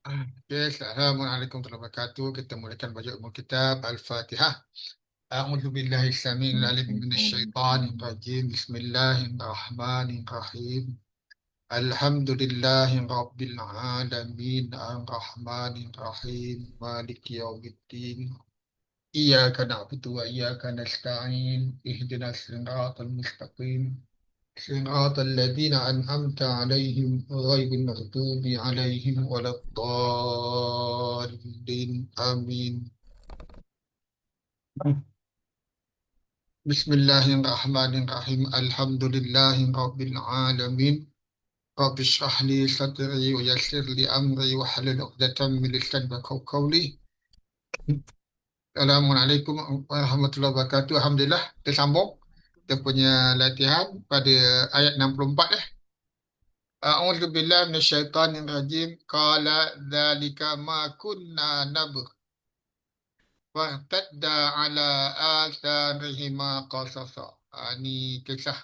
Okay, Assalamualaikum warahmatullahi wabarakatuh. Kita mulakan baca umum kitab Al-Fatihah. A'udzu billahi samiil alim minasyaitonir rajim. Bismillahirrahmanirrahim. Alhamdulillahi rabbil alamin. Ar-Rahmanir Rahim. Maliki yaumiddin. Iyyaka na'budu wa iyyaka nasta'in. Ihdinas siratal mustaqim. صراط الذين أنعمت عليهم غير المغضوب عليهم ولا الضالين آمين. بسم الله الرحمن الرحيم. الحمد لله رب العالمين. رب اشرح لي صدري ويسر لي أمري واحلل عقدة من لساني يفقهوا قولي. Assalamualaikum warahmatullahi wabarakatuh. Alhamdulillah, kita sambung kita punya latihan pada ayat 64 أعوذ بالله من الشيطان الرجيم قال ذلك ما كنا نبغ فارتدا على آثارهما قصصا. Ini kisah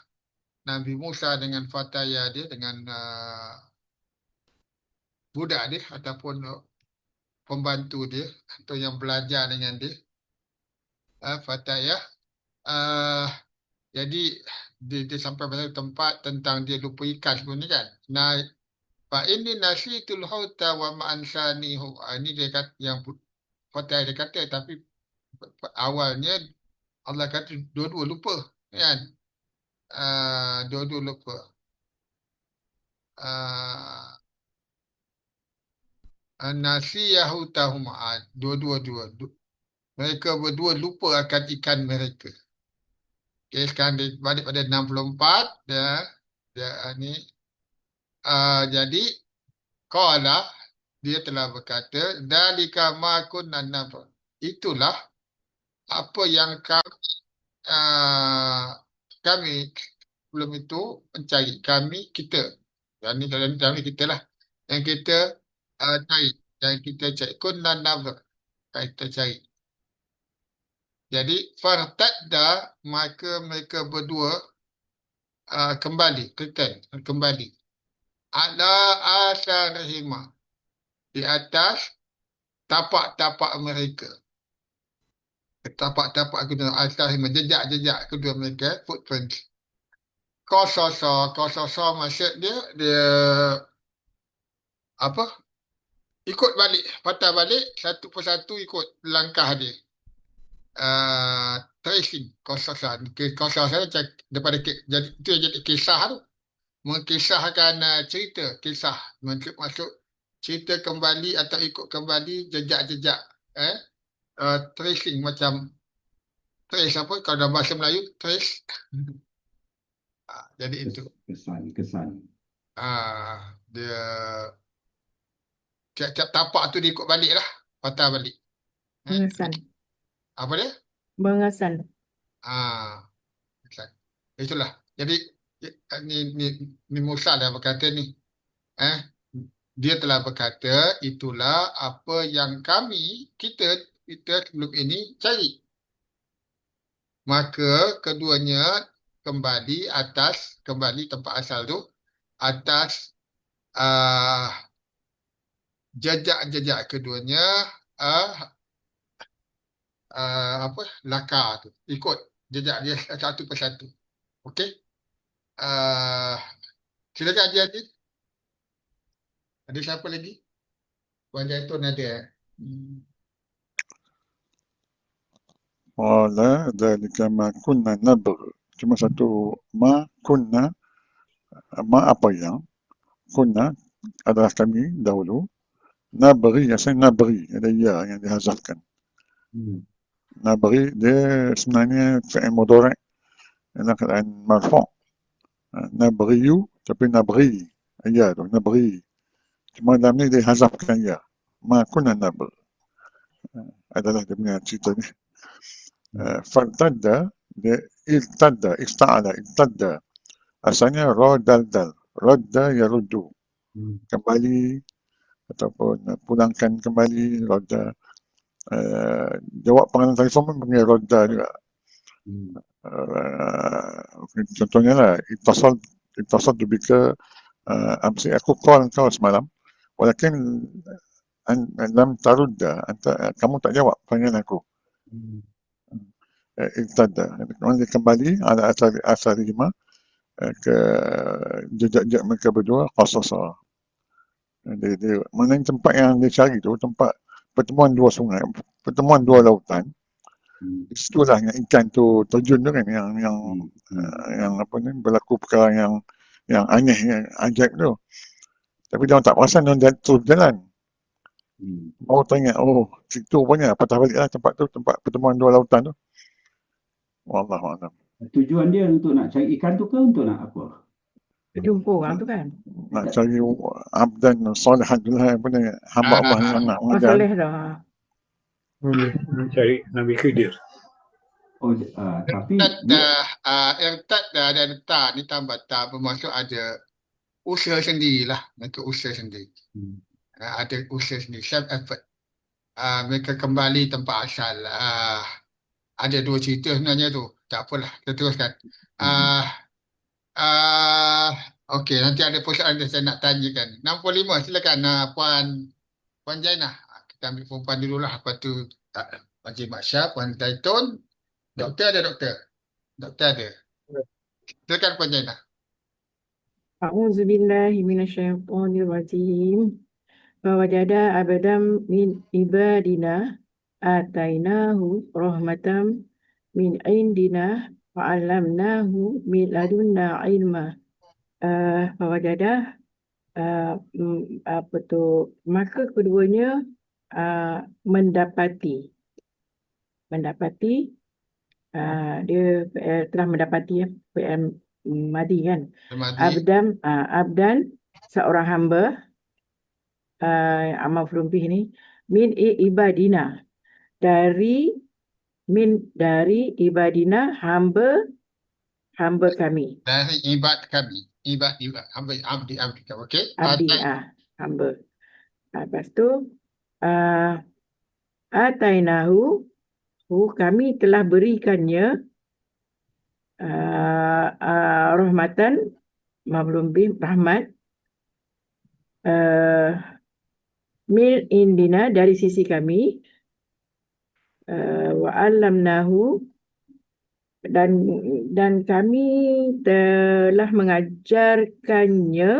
Nabi Musa dengan fataya dia, dengan budak dia ataupun pembantu dia atau yang belajar dengan dia, fataya. Jadi dia sampai pada tempat tentang dia lupa ikan sebenarnya kan. Fa ini nasitul hauta wa ma'ansanihu. Ini dia kata, yang fatah dia kata, tapi awalnya Allah kata dua-dua lupa kan. Dua-dua lupa. Nasiyahu tahuma. Dua-dua. Mereka berdua lupa akan ikan mereka. Okay, sekarang dia balik pada 64. Dia ni. Jadi qala, dia telah berkata, dalika ma kunna nabgh. Itulah apa yang kami sebelum itu mencari. Kita. Yang ni kami kita lah. Yang kita cari. Yang kita cari. Kunna nabgh. Kita cari. Jadi fartadda, maka mereka berdua kembali. Kembali. Ala asarihima, di atas tapak-tapak mereka. Tapak-tapak kedua, asarihima, jejak-jejak kedua mereka, footprint. Qasasa maksud dia apa? Ikut balik, patah balik satu persatu ikut langkah dia. Tracing, qasasa daripada jadi itu yang jadi kisah tu. Mengkisahkan cerita, kisah maksud cerita kembali atau ikut kembali jejak-jejak, tracing, macam trace apa kalau dalam bahasa Melayu, trace. Jadi itu kesan. Dia tiap-tiap tapak tu dia ikut balik lah, patah balik. Mengesan. Apa dia? Mengesan. Itulah. Jadi ni Musa dah berkata ni. Dia telah berkata, itulah apa yang kita sebelum ini cari. Maka keduanya kembali tempat asal tu, atas jejak-jejak keduanya, lakar tu, ikut jejak dia satu persatu. Okey. Silakan Haji. Ada siapa lagi? Puan Jaitun ada. Qala dzalika ma kunna nabgh. Cuma satu ma kunna, ma apa yang kunna adalah kami dahulu. Nabghi, asalnya nabghi, ada ya yang dihazafkan. Nabghi dia sebenarnya fi'il mudhari' dalam keadaan marfu'. Nabghiyu, tapi nabghi, ya tu, nabghi. Cuma dalam ni dia hazafkan ya. Ma kunna nabgh. Adalah dia punya cerita ni. Fartadda, dia iltadda. Asalnya radal. Radda yaruddu. Kembali ataupun pulangkan kembali, radda. Jawab panggilan telefon pun panggil radda juga. Contohnya lah, ittasal bika, amsi aku call kau semalam, walakin lam tarudda, kamu tak jawab panggilan aku. Irtadda, dia kembali ala asarihima, ke jejak-jejak mereka berdua, qasasa. Mana tempat yang dia cari tu, tempat pertemuan dua sungai, pertemuan dua lautan. Situlah yang ikan tu terjun tu kan, yang apa ni, berlaku perkara yang aneh, yang ajaib tu. Tapi dia orang tak perasan, dia orang terus jalan. Baru teringat, oh situ rupanya, patah baliklah tempat tu, tempat pertemuan dua lautan tu. Wallahualam. Tujuan dia untuk nak cari ikan tu ke untuk nak apa? Jumpa orang tu kan. Nak cari abdan salihan tu lah, apa ni, hamba Allah yang nak Oh, mengajar. soleh dah. Cari Nabi Khidir. Oh, tapi Irtadda dan ta ni tambah ta bermaksud ada usaha sendirilah. Mereka usaha sendiri. Ada usaha sendiri, self effort. Mereka kembali tempat asal. Ada dua cerita sebenarnya tu. Tak apalah, kita teruskan. Okey, nanti ada persoalan yang saya nak tanyakan. 65, silakan Puan Jainah. Kita ambil perempuan dululah. Lepas tu Encik Mak Syah, Puan Zaitun. Doktor ada, doktor? Doktor ada. Silakan Puan Jainah. A'udzubillahi minasyaitonirrajim. Fawajada abadam min ibadina atainahu rahmatam min indina fa'allamnahu min ladunna ilma. Fawajada apa tu, maka keduanya mendapati dia telah mendapati PM Madi kan. Ramadi. Abdan seorang hamba, amal maf'ul bih ni, min ibadina, dari ibadina, hamba kami. Dari ibad kami. Ibad. Abdi kami. Okey. Abdi, hamba. Lepas tu atainahu, kami telah berikannya rahmatan, maf'ul bih rahmat, min indina, dari sisi kami, wa alamnahu, dan kami telah mengajarkannya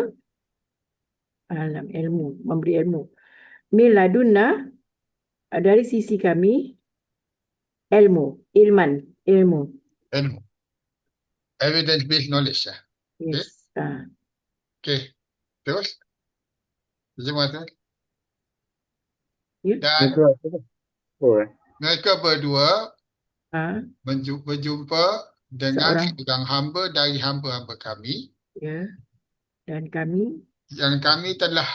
ilmu, memberi ilmu, min ladunna, dari sisi kami, ilmu. Evidence based knowledge lah. Yes. Okey. Terus. Terima kasih. Ya. Dan Itu apa? mereka berdua berjumpa dengan Seorang. seorang hamba dari hamba-hamba kami, Ya. Dan kami yang kami telah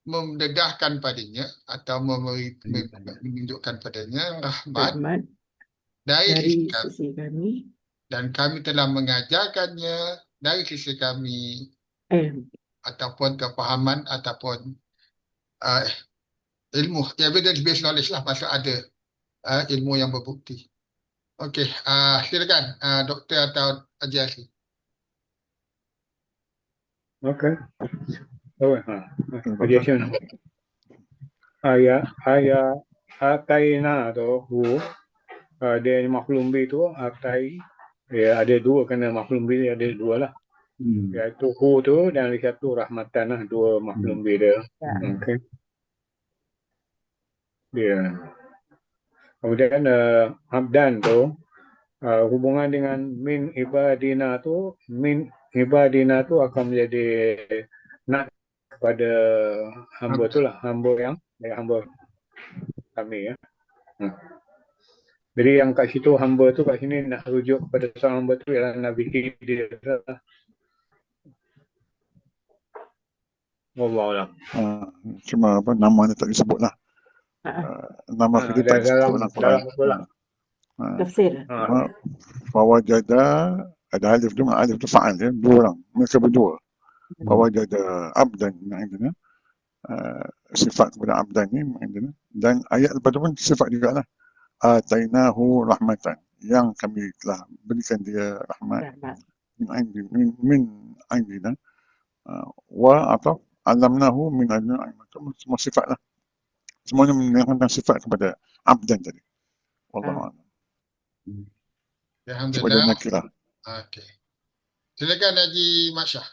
mendedahkan padanya atau menunjukkan padanya rahmat rahmat dari dari sisi kami, sisi kami, dan kami telah mengajarkannya dari sisi kami ilmu. ataupun kefahaman ataupun ilmu, evidence based knowledge lah, maksud ada ilmu yang berbukti. Okey, silakan doktor atau Haji Asli. Okey. Objection. Ataina tu dia maf'ul bih tu atai, dia ada dua, kena maf'ul bih dia ada dua lah. Iaitu hu tu dan lagi satu rahmatan lah, dua maf'ul bih dia. Okey. Dia. Kemudian abdan tu hubungan dengan min ibadina tu akan menjadi nak kepada hamba tu lah, hamba kami ya. Jadi yang kat situ hamba tu, kat sini nak rujuk kepada seorang hamba tu ialah Nabi Khidir lah. Wallahualam. Cuma apa, nama dia tak disebut lah. Nama kita tak disebut dalam Quran. Tafsir. Fawajada, ada alif tu fa'al ya, dua orang, mereka berdua. Fawajada abdan ma'indana, sifat kepada abdan ni ma'indana, dan ayat lepas tu pun sifat juga lah. Atainahu rahmatan, yang kami telah berikan dia rahmat, min indina, wa atau alamnahu min adna, semua sifat lah. Semuanya menerangkan sifat kepada abdan tadi. Wallahu a'lam. Sebab dia Alhamdulillah. nakirah. Okey. Silakan Haji Masyah.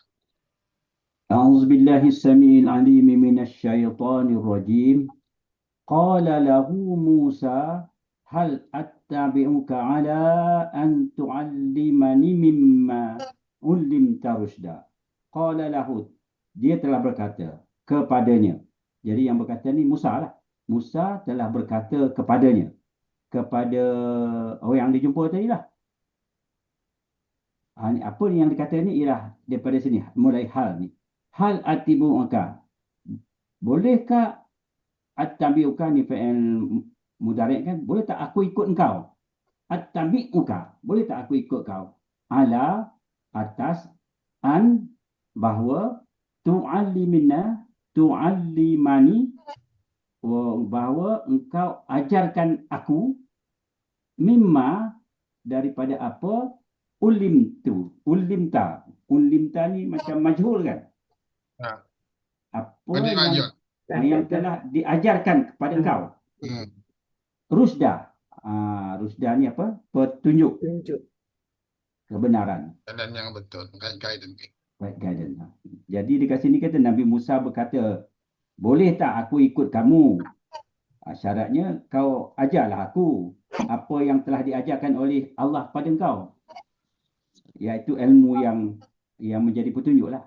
أعوذ بالله السميع العليم من الشيطان الرجيم قال له موسى هل أتبعك على أن تعلمني مما علمت رشدا قال له, dia telah berkata kepadanya. Jadi yang berkata ni Musa lah. Musa telah berkata kepadanya, kepada orang yang dijumpa tadi lah. Apa yang dikata ni ialah daripada sini, mulai hal ni. Hal atibu'uka, bolehkah attabi'uka ni fi'il mudhari' kan? Boleh tak aku ikut engkau? Attabi'uka, boleh tak aku ikut kau? Ala, atas, an, bahawa, tu'allimani, bahawa engkau ajarkan aku, mimma, daripada apa, ulimta ni macam majhul kan? Apa yang telah diajarkan kepada kau. Rusda. Rusda ni apa? Petunjuk. Kebenaran. Dan yang betul. Guidance. Right guidance. Jadi dekat sini kata Nabi Musa berkata, boleh tak aku ikut kamu? Syaratnya kau ajarlah aku apa yang telah diajarkan oleh Allah pada kau. Iaitu ilmu yang menjadi petunjuk lah.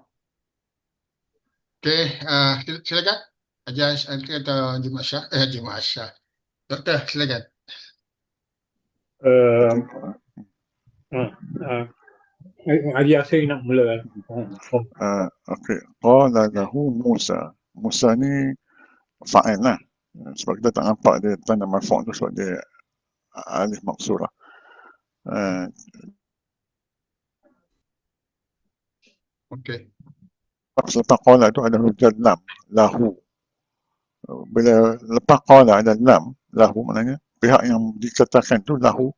Okey, silakan. Haji Masyah. Doktor, silakan. Haji Yasir nak mula. Okey. Qala lahu Musa. Musa ni fa'il lah. Sebab kita tak nampak dia tanda marfu' tu sebab dia alif maksurah. Okey. Selepas qala tu ada hujjah lam, lahu. Bila lepas qala ada lam, lahu maknanya pihak yang dikatakan tu lahu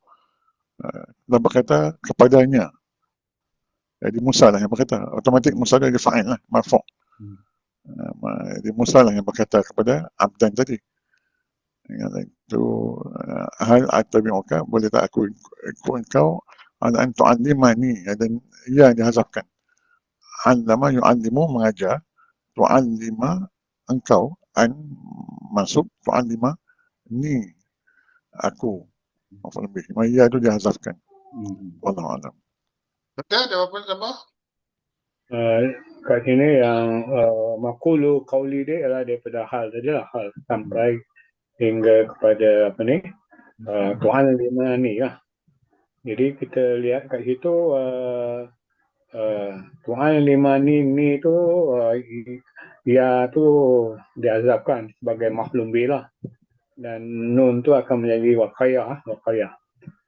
dan berkata kepadanya. Jadi Musa lah yang berkata. Otomatik Musa dia fa'il lah, marfu'. Jadi Musa lah yang berkata kepada abdan tadi. Itu hal attabi'uka, boleh tak aku ikut engkau ala an tu'allimani, dan ia dihazafkan. Allama yu'allimu, mengajar. Tu'allima, engkau. An masuk. Tu'allima, ni aku. Apa lebih. Ia tu dihazafkan. Wallahu a'lam. Betul, ada apa tambah? Kat sini yang makulu qauli dia ialah daripada hal tadi lah, hal sampai hingga kepada apa ni, Tuhan lima ni lah. Jadi kita lihat kat situ Tuhan lima ni tu dia tu diazabkan sebagai makhlum lah, dan nun tu akan menjadi waqayah.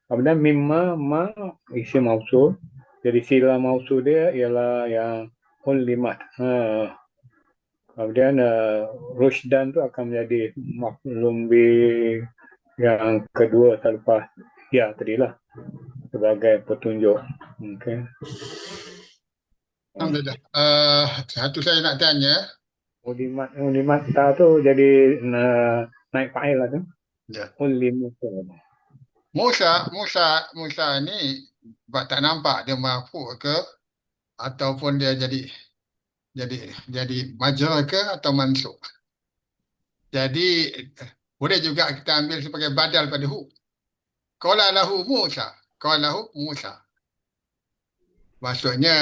Kemudian mimma ma isim mausul. Jadi sila mausul dia ialah yang ulimat. Kemudian rushdan tu akan menjadi maklum yang kedua selepas ya tadilah, sebagai petunjuk. Okey. Alhamdulillah. Satu saya nak tanya. Ulimat ta tu jadi naik fa'il lah tu. Ya. Ulimat. Musa ni tak nampak dia marfu' ke ataupun dia jadi majrur ke atau mansub. Jadi boleh juga kita ambil sebagai badal pada hu. Qala lahu Musa. Maksudnya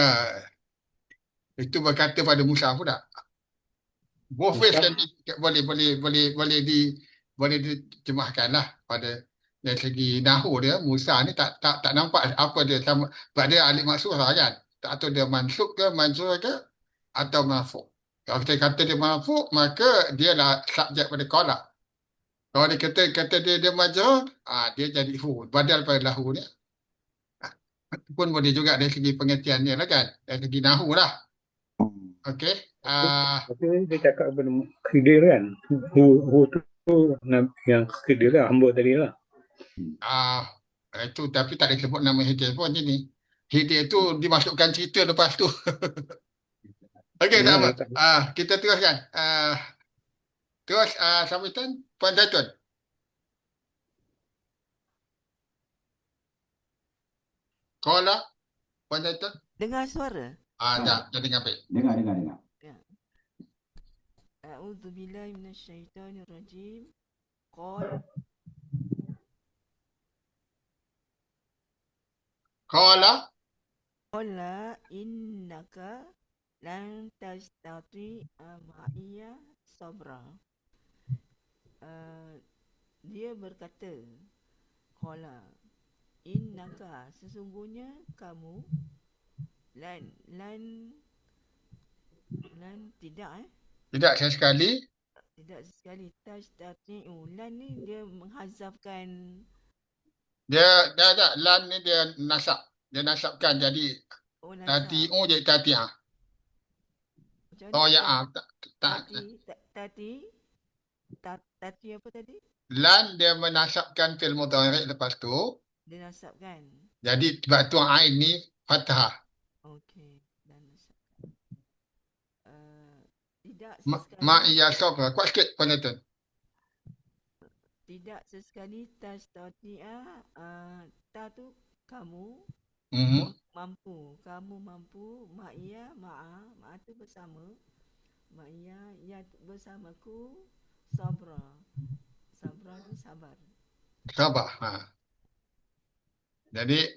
itu berkata pada Musa pula. Both ways kan boleh diterjemahkanlah pada dari segi nahwu dia. Musa ni tak nampak apa dia sama, sebab dia alif maksurah kan. Tak tahu dia mansub ke majrur ke atau marfu'. Kalau kita kata dia marfu', maka dia lah subjek pada qala. Kalau dia kata dia majrur, dia jadi hu, badal pada lahu ni. Pun boleh juga dari segi pengertiannya lah kan, dari segi nahwu lah. Okey. Tapi dia cakap benda khidir kan. Hu tu yang khidir lah, hamba tadi lah. Itu tapi tak disebut nama Khidir pun ni. Khidir tu dimasukkan cerita lepas tu. Okey, tak apa. Kita teruskan. Terus sambutan Puan Zaitun. Qala Puan Zaitun. Dengar suara? Tak, jadi ngapain? Dengar. Ya. A'udzu billahi minasyaitonir rajim. Qala innaka lan tastati'a ma'iya sabra. Dia berkata, qala innaka, sesungguhnya kamu lan tidak Tidak sekali. tidak sekali tastati'u. Lan ni dia menghazafkan Dia lan ni dia nasab. Dia nasabkan jadi nasab. tati'u jadi tati'ah. Macam Oh mana? ya, Tati apa tadi? lan dia menasabkan fil mudhari' lepas tu. Dia nasabkan. Jadi sebab tu ain ni fathah. Okey, dan nasabkan. Tidak Ma'iya sabra. Kuat sikit Puan Zaitun. tidak sesekali tastati'a ta tu kamu mampu. Kamu mampu ma'iya ma'a tu bersama. Ma'iya ya bersamaku sabra. Sabra tu sabar. Sabar. Jadi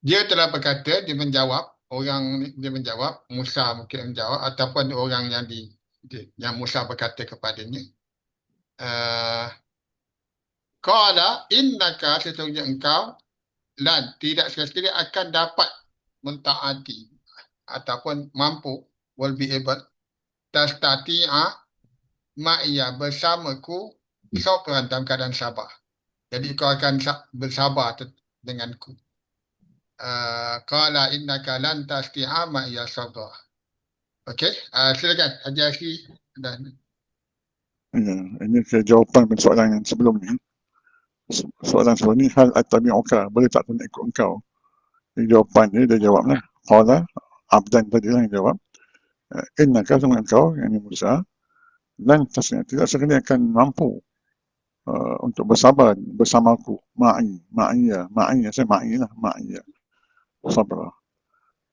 dia telah berkata, dia menjawab, dia menjawab, Musa mungkin menjawab ataupun orang yang Musa berkata kepadanya. Qala innaka, sesungguhnya engkau lan tidak sekali akan dapat mentaati ataupun mampu, will be able, tastati'a ma'iya bersamaku sabran dalam keadaan sabar. Jadi kau akan bersabar denganku. Qala innaka lan tastati'a ma'iya sabra. Okey, silakan Haji Asri. Ya, ini jawapan pada soalan yang sebelum ni. Soalan sebelum ni, hal attabi'uka, boleh tak aku nak ikut engkau? Jawapan dia jawab lah. Qala, Abdan tadi lah yang jawab. Innaka, sungguh engkau, yang ini Musa, lan tasnya, tidak sekali akan mampu untuk bersabar bersamaku. Ma'iya, saya ma'iya, sabra.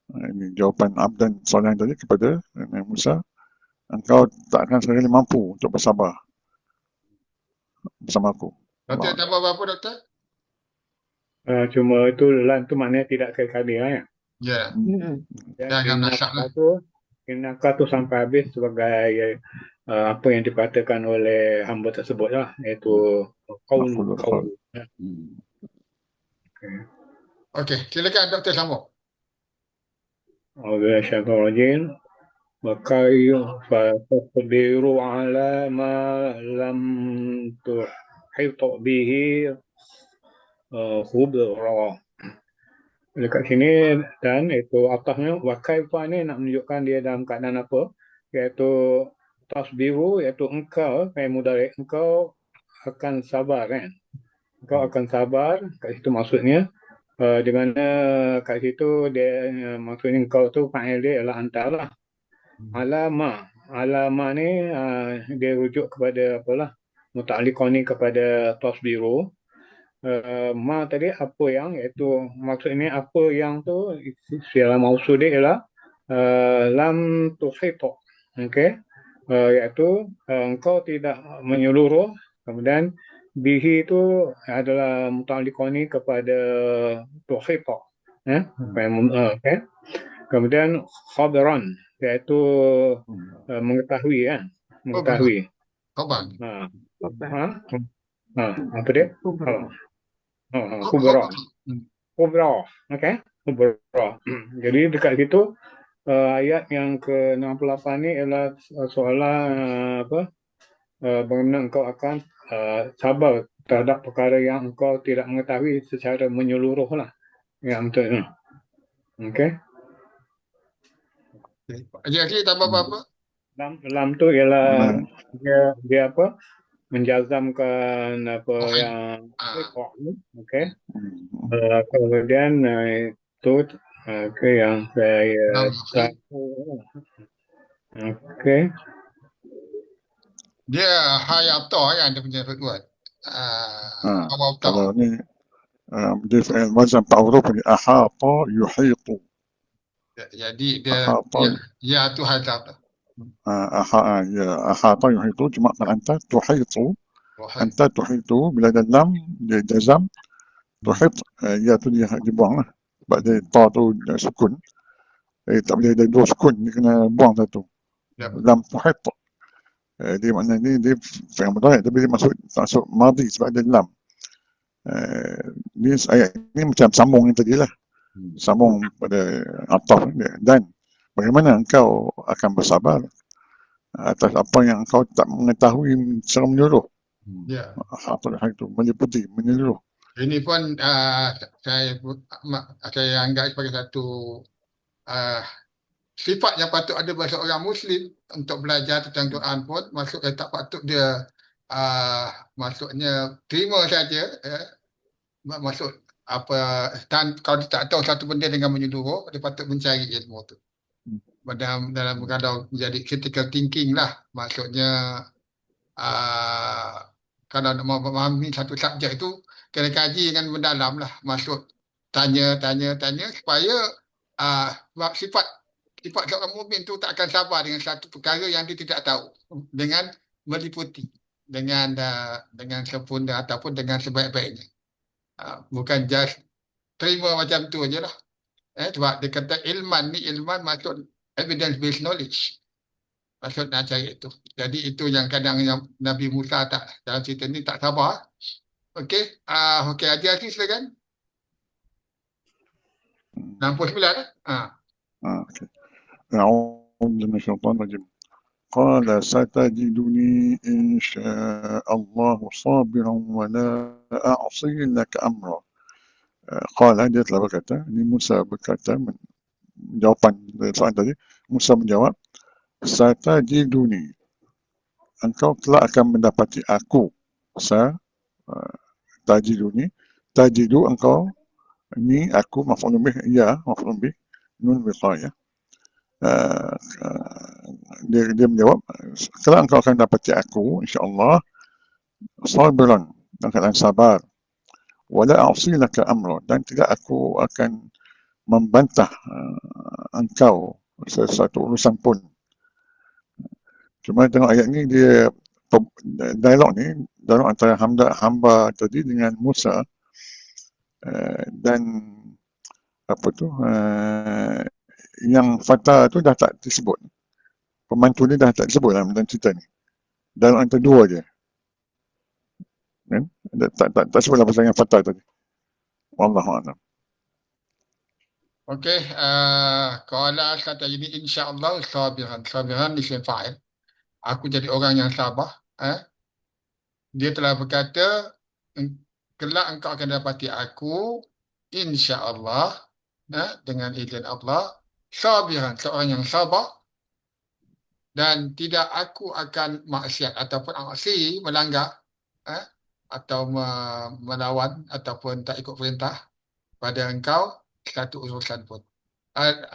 Ini jawapan Abdan soalan tadi kepada Nabi Musa. Engkau tak akan sekali mampu untuk bersabar bersamaku. Doktor tambah berapa Doktor? Cuma itu lan tu maknanya tidak sekali lah ya. Ya. Dan innaka tu sampai habis sebagai apa yang dikatakan oleh hamba tersebut lah, iaitu qaul. Okey, silakan Doktor sambung. Auzubillahi وكيف تصبر على ما لم تحط به khubra. Dekat sini dan itu atasnya wakaifa ni nak menunjukkan dia dalam keadaan apa, iaitu tasbiru, iaitu engkau mudhari, engkau akan sabar kan, engkau akan sabar. Kat situ maksudnya di mana kat situ dia maksudnya engkau tu fa'il dia ialah antara. Alama ni dia rujuk kepada apalah, muta'alliqan ni kepada tasbiru. Ma tadi apa yang, iaitu maksudnya apa yang tu secara maksud dia ialah lam tuhita. Okey, iaitu engkau tidak menyeluruh. Kemudian bihi itu adalah muta'alliqan ni kepada tuhita. Okay. Kemudian khabran, iaitu mengetahui kan, mengetahui. Khabar. Apa dia? Khubra. Okey, khubra. Jadi dekat situ ayat yang ke-68 ni ialah soalan bagaimana engkau akan sabar terhadap perkara yang engkau tidak mengetahui secara menyeluruh lah. Ya, betul. Okey. Jadi tambah apa? Lam tu ialah dia apa? Menjazamkan apa yang okey. Kemudian itu yang saya okey. Dia hayata kan dia punya root. Awal Kalau ni dia fi'il wazan pak huruf ni ahata yuhitu. Jadi dia Ahata ya tu hazaf tu. ahata yuhitu cuma kan anta tuhitu. Wahai. Anta tuhitu bila ada lam dia jazam tuhit ya tu dia dibuang lah. Sebab dia ta tu dia sukun. Tak boleh ada dua sukun, dia kena buang satu. Ya. Lam tuhit. Dia maknanya dia fi'il mudhari' tapi dia masuk madhi sebab ada lam. Ni ayat ni macam sambung yang tadi lah. Sambung pada ataf dia. Dan bagaimana engkau akan bersabar atas apa yang engkau tak mengetahui secara menyeluruh. Ya. Apa itu meliputi menyeluruh. Ini pun saya anggap sebagai satu sifat yang patut ada pada seorang Muslim untuk belajar tentang Quran pun. Maksudnya tak patut dia maksudnya terima saja. Maksud apa kalau dia tak tahu satu benda dengan menyeluruh, dia patut mencari ilmu tu. Dalam kalau menjadi critical thinking lah. Maksudnya kalau nak memahami satu subjek itu kena kaji dengan mendalam lah. Maksud tanya supaya sifat seorang mukmin tu tak akan sabar dengan satu perkara yang dia tidak tahu, dengan meliputi, dengan sempurna ataupun dengan sebaik-baiknya. Bukan just terima macam tu je lah. Sebab dia kata ilman maksud evidence based knowledge. Maksud nak cari itu. Jadi itu yang kadang yang Nabi Musa tak dalam cerita ni tak sabar. Okey, okey Haji Aziz silakan. 69 okey. A'udzu minasyaitonir rajim. Qala satajiduni insyaallah sabiran wa la a'si laka amra. Qala dia telah berkata, ini Musa berkata jawapan dari soalan tadi. Musa menjawab, satajiduni, engkau telah akan mendapati aku. Tajiduni, tajidu engkau, ini aku maf'ulun bih, ya maf'ulun bih, nun wiqayah. Dia menjawab, setelah engkau akan dapati aku, insyaAllah, sabiran, dalam keadaan sabar, wala a'si laka amra, dan tidak aku akan membantah engkau sesuatu urusan pun. Cuma tengok ayat ni, dia dialog antara hamba tadi dengan Musa, dan apa tu, yang fata tu dah tak disebut, pembantu ni dah tak disebut dalam cerita ni. Dialog antara dua je kan, tak sebutlah pasal yang fata tadi. Wallahu'alam. Okey, qala kata ini insya-Allah sabiran isim fa'il. Aku jadi orang yang sabar. Dia telah berkata, kelak engkau akan dapati aku insya-Allah, dengan izin Allah, sabiran, seorang yang sabar, dan tidak aku akan maksiat ataupun aksi melanggar, atau melawan ataupun tak ikut perintah pada engkau satu urusan pun.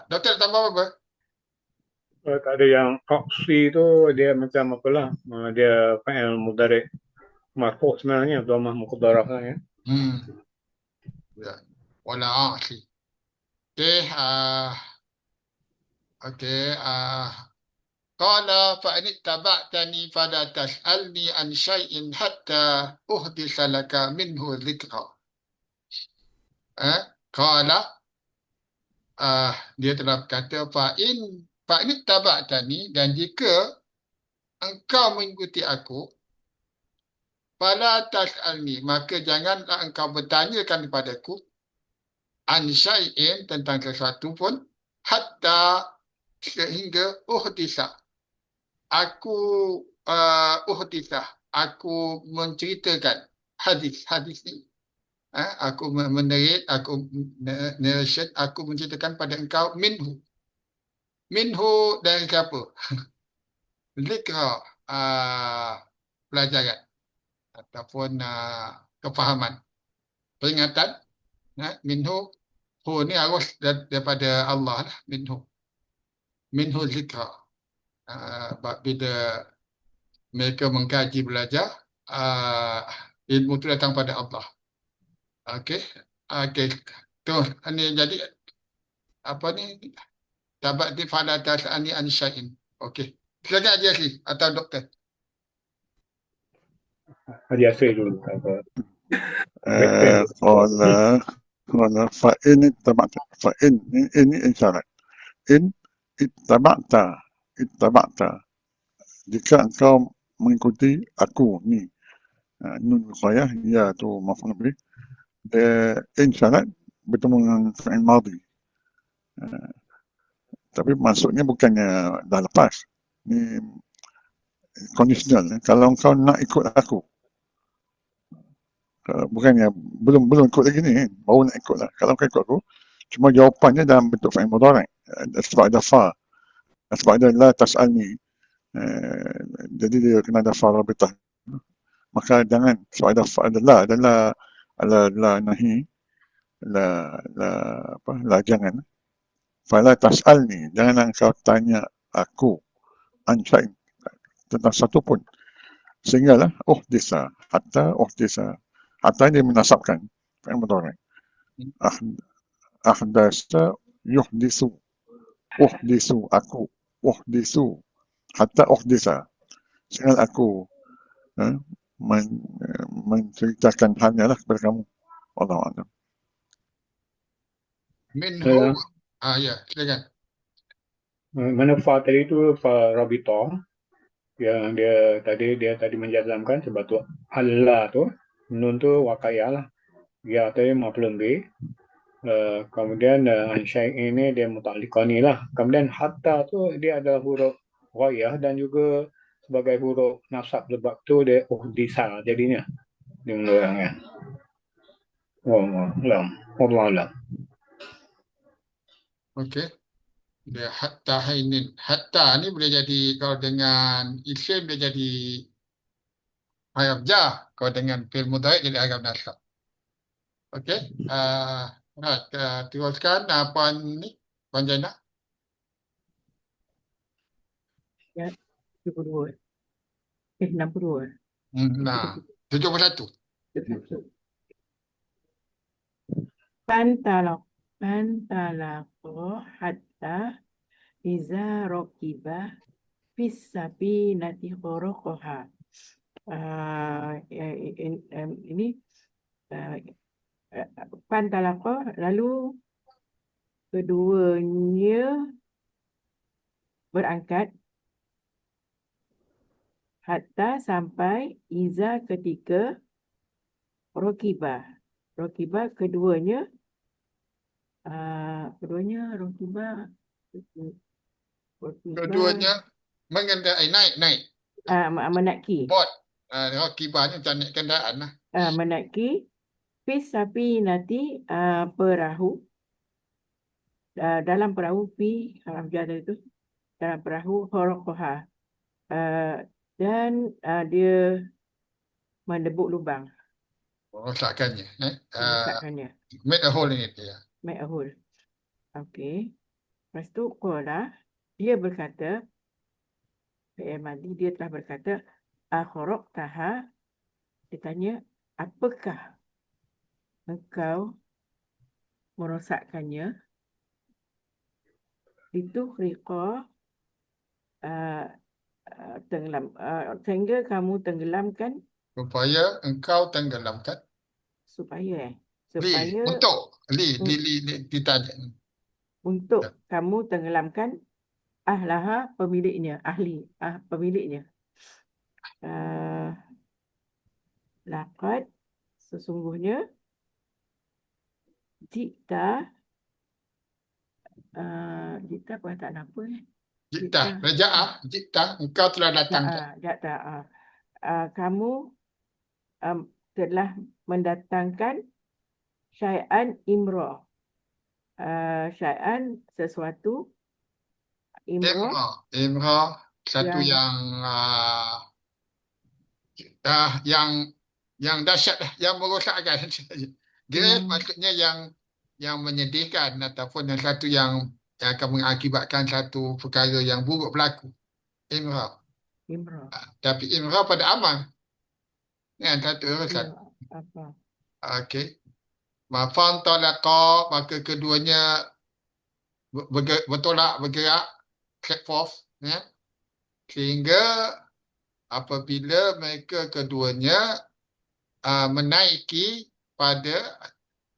Doktor tambah apa? Tak ada yang aksi tu dia macam apalah, dia fa'il mudhari' marfu' sebenarnya, dhamma muqaddarah ya. Ya. Wala aksi. Okey, qala fa in ittaba'tani fala tas'alni an syai'in hatta uhdisa laka minhu dhikra. Qala, dia telah berkata fa in ittaba'tani, dan jika engkau mengikuti aku, fala tas'alni, maka janganlah engkau bertanyakan kepadaku, an syai'in, tentang sesuatu pun, hatta, sehingga uhdisa, aku menceritakan hadis ni, aku menerit, aku narration, aku menceritakan pada engkau minhu dari siapa? Zikra, pelajaran ataupun kefahaman, peringatan. Minhu, ni harus daripada Allah lah. Minhu zikra. Bila mereka mengkaji belajar, ilmu itu datang pada Allah. Okey. Okey. Tu ini jadi apa ni? Tabat di fala tasani an syai'in. Okey. Silakan Haji Asri atau doktor. Haji Asri dulu. Apa? قال فإن اتبعت فإن ini isyarat. In ittaba'ta jika engkau mengikuti aku ni. Nun wiqayah ya tu maf'ul bih. In syarat bertemu dengan fi'il madhi. Tapi maksudnya bukannya dah lepas. Ni conditional. Kalau engkau nak ikut aku, bukannya belum ikut lagi ni, baru nak ikut lah. Kalau kau ikut aku, cuma jawapannya dalam bentuk fi'il mudhari'. Sebab ada fa, sebab ada la tas'alni, jadi dia kena ada fa rabitah. Maka jangan, sebab ada fa, ada la nahi, la jangan. Fala tas'alni, jangan engkau tanya aku an syai'in, tentang satu pun. Sehinggalah uhdisa, hatta dia menasabkan fi'il mudhari'. Ahdasa yuhdisu, aku uhdisu, hatta uhdisa, sehingga aku menceritakan halnya lah kepada kamu. Wallahu a'lam. Minhu. Ya, silakan. Mana fa tadi tu fa rabitah yang dia tadi menjazamkan sebab tu Allah tu nun tu waqayah lah. Ya tadi maf'ul bih. Kemudian syai' ini dia muta'alliqani lah. Kemudian hatta tu dia ada huruf ghayah dan juga sebagai huruf nasab sebab tu dia uhdisa jadinya. Dia menurangkan. Wallahu a'lam. Okey. Dia hatta hainin. Hatta ni boleh jadi, kalau dengan isim dia jadi harf jar, kalau dengan fi'il mudhari' jadi harf nasab. Okey. Teruskan Puan ni, Puan Jaina. Ya, 72. 62. Nah, 71. Pantalaqo hatta iza rokiba fis sabinati khorokoha. Ini pantalaqo, lalu keduanya berangkat hatta sampai iza ketika rokiba keduanya rokiba Keduanya mengendai naik. menaiki Bot. Rakibah ni macam naik kenderaan lah. menaiki fis sabinati perahu, dalam perahu harf jar itu, dalam perahu khorokoha, dan dia mendebuk lubang, Rosakkannya. merosakkannya, Make a hole in it. Ya. make a hole. Okey. Lepas tu qala, dia berkata, fi'il madhi, dia telah berkata, akhraqtaha, dia tanya, apakah engkau merosakkannya? Itu riqa, tenggelam, sehingga kamu tenggelamkan, Supaya engkau tenggelamkan. supaya Untuk ditanya. untuk kamu tenggelamkan ahlaha, pemiliknya, pemiliknya. Laqad, sesungguhnya, jita perkataan apa? Jita, engkau telah datang. Kamu telah mendatangkan syai'an imrah. Syai'an, sesuatu, Imrah, satu yang dahsyat, yang merosakkan. Dia maksudnya yang menyedihkan, ataupun yang satu yang akan mengakibatkan satu perkara yang buruk berlaku. Imrah. Imrah. Tapi imrah pada amal. Kan satu urusan. Ya, apa? Okey. Mafan talaqa, maka keduanya bergerak, step forth, ya. Sehingga apabila mereka keduanya menaiki pada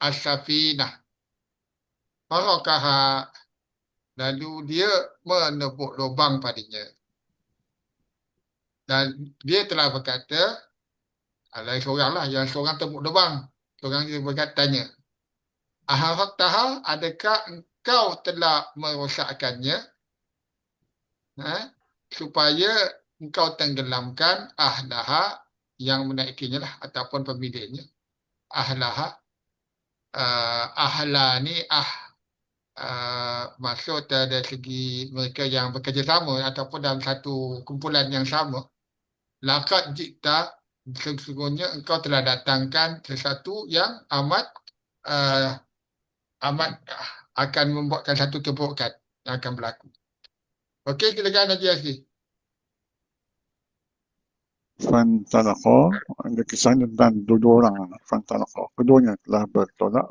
as-safinah. Farakaha, lalu dia menepuk lubang padanya. Dan dia telah berkata, lain seorang lah, yang seorang tepuk lubang. Seorang dia berkatanya, aharaktaha, adakah engkau telah merosakkannya? Supaya engkau tenggelamkan ahlaha, yang menaikinya lah, ataupun pemiliknya. Ahlaha, ahla ni maksud dari segi mereka yang bekerjasama ataupun dalam satu kumpulan yang sama. Laqad jikta, sesungguhnya engkau telah datangkan sesuatu yang amat akan membuatkan satu keburukan yang akan berlaku. Okey, silakan Haji Asri. Fantalaqa, ada kisah tentang dua orang anak. Fantalaqa, keduanya telah bertolak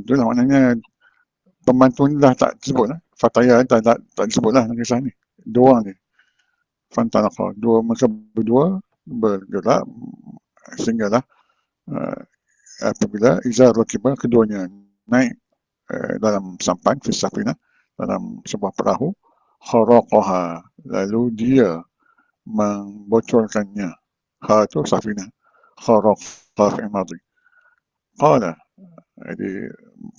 itulah maknanya pembantu ni dah tak disebut lah. Fataya tak disebut lah kisah ni. Dua orang ni. Fantalaqa, mereka berdua bergerak sehinggalah apabila Iza Rakibah, keduanya naik dalam sampan, fisafina, dalam sebuah perahu, kharaqaha, lalu dia membocorkannya. Ha tu safina, kharaqa fi madhi. Qala, jadi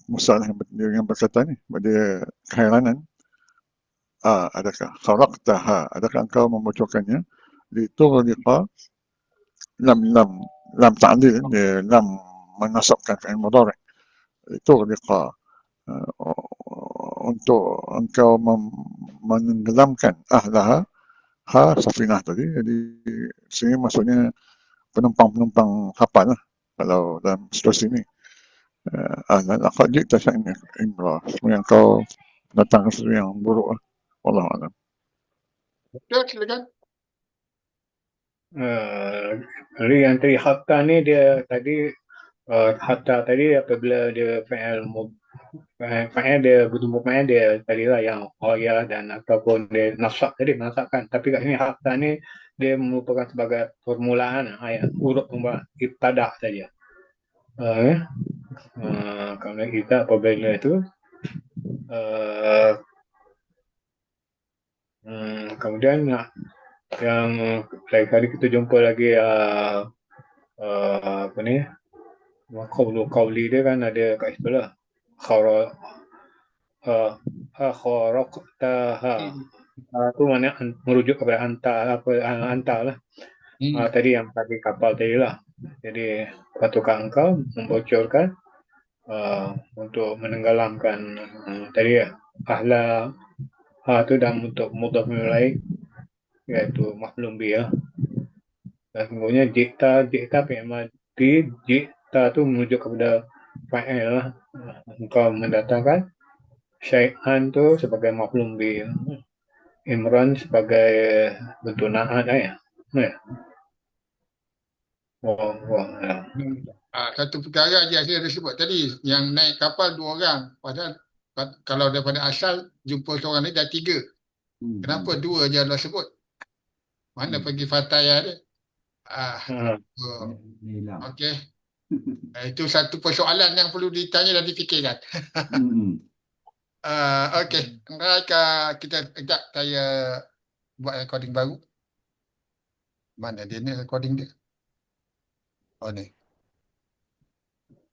Musa yang berkata ni, dia keheranan, adakah kharaqtaha, adakah engkau membocorkannya, litughriqa, lam ta'lil, lam menasabkan fi'il mudhari', litughriqa, untuk engkau menenggelamkan ahlaha, safinah tadi. Jadi sini maksudnya penumpang kapal lah kalau dalam situasi ni. Laqad ji'ta syai'an imrah, sebenarnya kau datang ke sesuatu yang buruk lah. Wallahu a'lam. Betul, silakan. Jadi yang tadi hatta ni dia tadi hatta tadi apabila dia fa'il dia bertumpu fa'il dia tadi lah yang ya dan ataupun dia nasabkan. Tapi kat sini hatta ni dia merupakan sebagai permulaan ayat huruf ibtada saja. Kerana kita apabila itu kemudian yang lain kali kita jumpa lagi apa ni, qawli dia kan ada kat situ lah, kharaqtaha, itu mana merujuk kepada anta lah. Tadi yang pakai kapal tadi lah. Jadi patukah engkau membocorkan untuk menenggelamkan tadi ahla tu dalam untuk mudhaf ilaih, iaitu maf'ul bih ya. Dan sesungguhnya jikta fi'il jikta tu merujuk kepada fa'il lah. Engkau mendatangkan syai'an tu sebagai maf'ul bih, imran sebagai bentuk na'at ya. Satu perkara je saya ada sebut tadi, yang naik kapal 2 orang, padahal kalau daripada asal jumpa seorang ni dah 3. Kenapa 2 je Allah sebut? Mana pergi fataya dia? Okey. Itu satu persoalan yang perlu ditanya dan difikirkan. Okey. Kita sekejap saya buat recording baru. Mana dia ni recording dia? Oh ni.